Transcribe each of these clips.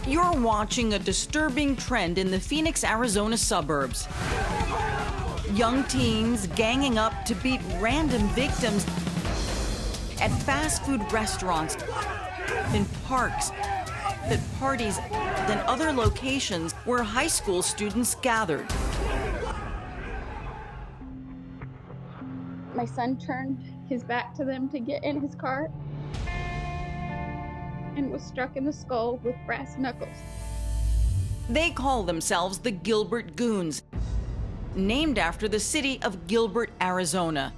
You're watching a disturbing trend in the Phoenix, Arizona suburbs. Young teens ganging up to beat random victims at fast food restaurants, in parks, at parties, and other locations where high school students gathered. My son turned his back to them to get in his car and was struck in the skull with brass knuckles. They call themselves the Gilbert Goons, named after the city of Gilbert, Arizona,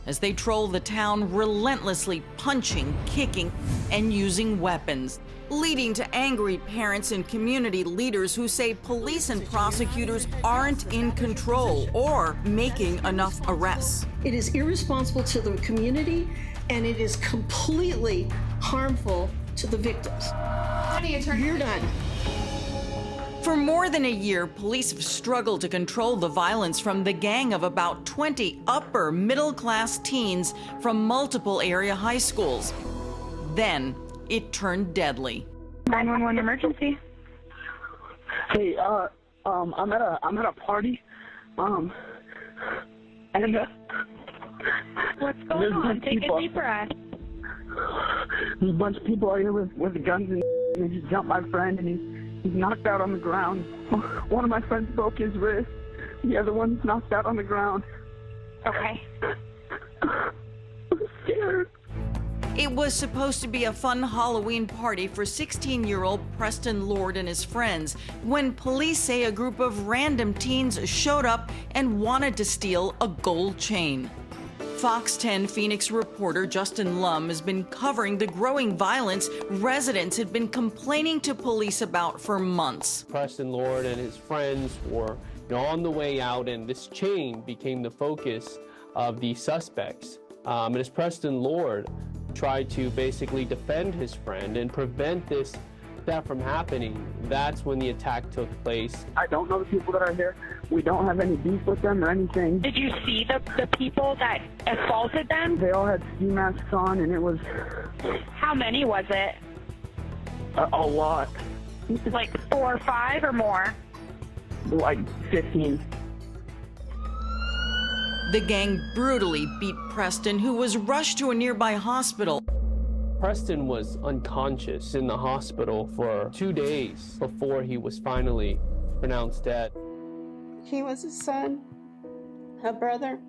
as they troll the town, relentlessly punching, kicking, and using weapons, leading to angry parents and community leaders who say police and prosecutors aren't in control or making enough arrests. It is irresponsible to the community, and it is completely harmful to the victims. You're done. For more than a year, police have struggled to control the violence from the gang of about 20 upper middle-class teens from multiple area high schools. Then it turned deadly. 911 emergency. Hey, I'm at a party, and What's going on? Take a deep breath. There's a bunch of people out here with guns and they just jumped my friend and he's knocked out on the ground. One of my friends broke his wrist. The other one's knocked out on the ground. Okay. I'm scared. It was supposed to be a fun Halloween party for 16-year-old Preston Lord and his friends when police say a group of random teens showed up and wanted to steal a gold chain. Fox 10 Phoenix reporter Justin Lum has been covering the growing violence residents had been complaining to police about for months. Preston Lord and his friends were on the way out, and this chain became the focus of the suspects. And as Preston Lord tried to basically defend his friend and prevent that from happening, that's when the attack took place. I don't know the people that are here. We don't have any beef with them or anything. Did you see the people that assaulted them? They all had ski masks on, and it was... How many was it? A lot. Like 4 or 5 or more? Like 15. The gang brutally beat Preston, who was rushed to a nearby hospital. Preston was unconscious in the hospital for 2 days before he was finally pronounced dead. He was a son, a brother,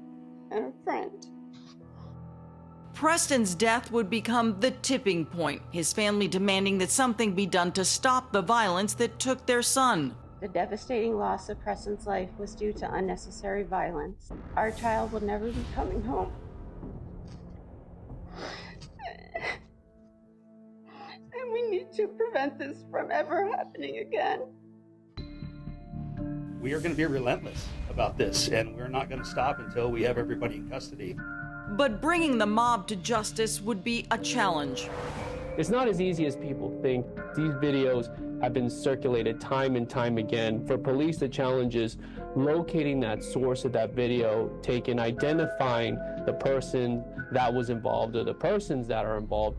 and a friend. Preston's death would become the tipping point, his family demanding that something be done to stop the violence that took their son. The devastating loss of Preston's life was due to unnecessary violence. Our child will never be coming home. And we need to prevent this from ever happening again. We are going to be relentless about this, and we're not going to stop until we have everybody in custody. But bringing the mob to justice would be a challenge. It's not as easy as people think. These videos have been circulated time and time again. For police, the challenge is locating that source of that video taken, identifying the person that was involved or the persons that are involved.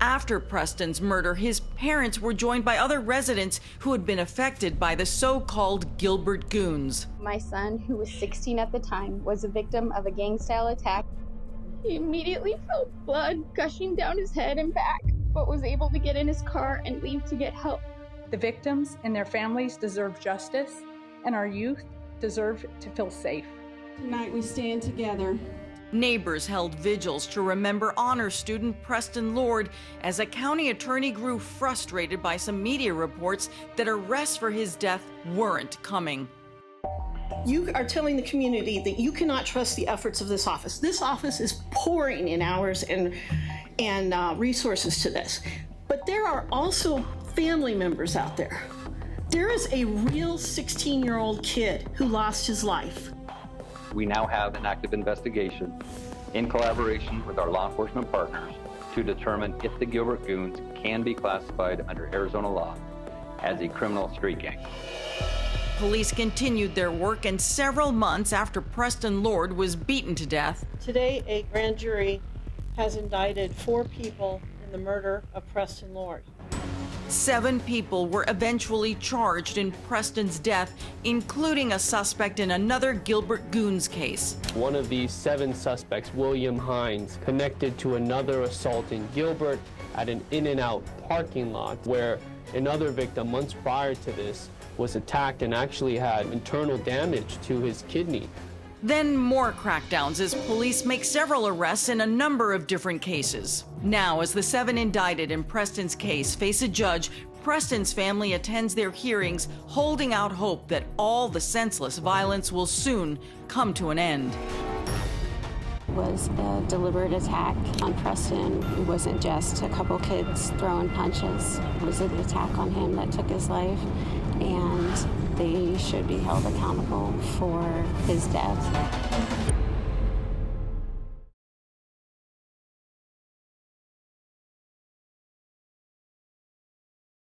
After Preston's murder, his parents were joined by other residents who had been affected by the so-called Gilbert Goons. My son, who was 16 at the time, was a victim of a gang-style attack. He immediately felt blood gushing down his head and back, but was able to get in his car and leave to get help. The victims and their families deserve justice, and our youth deserve to feel safe. Tonight we stand together. Neighbors held vigils to remember honor student Preston Lord as a county attorney grew frustrated by some media reports that arrests for his death weren't coming. You are telling the community that you cannot trust the efforts of this office. This office is pouring in hours and resources to this. But there are also family members out there. There is a real 16-year-old kid who lost his life. We now have an active investigation in collaboration with our law enforcement partners to determine if the Gilbert Goons can be classified under Arizona law as a criminal street gang. Police continued their work, and several months after Preston Lord was beaten to death, Today, a grand jury has indicted 4 people in the murder of Preston Lord. 7 people were eventually charged in Preston's death, including a suspect in another Gilbert Goons case. One of these 7 suspects, William Hines, connected to another assault in Gilbert at an In-N-Out parking lot where another victim months prior to this was attacked and actually had internal damage to his kidney. Then more crackdowns as police make several arrests in a number of different cases. Now, as the 7 indicted in Preston's case face a judge, Preston's family attends their hearings, holding out hope that all the senseless violence will soon come to an end. It was a deliberate attack on Preston. It wasn't just a couple kids throwing punches. It was an attack on him that took his life, and they should be held accountable for his death.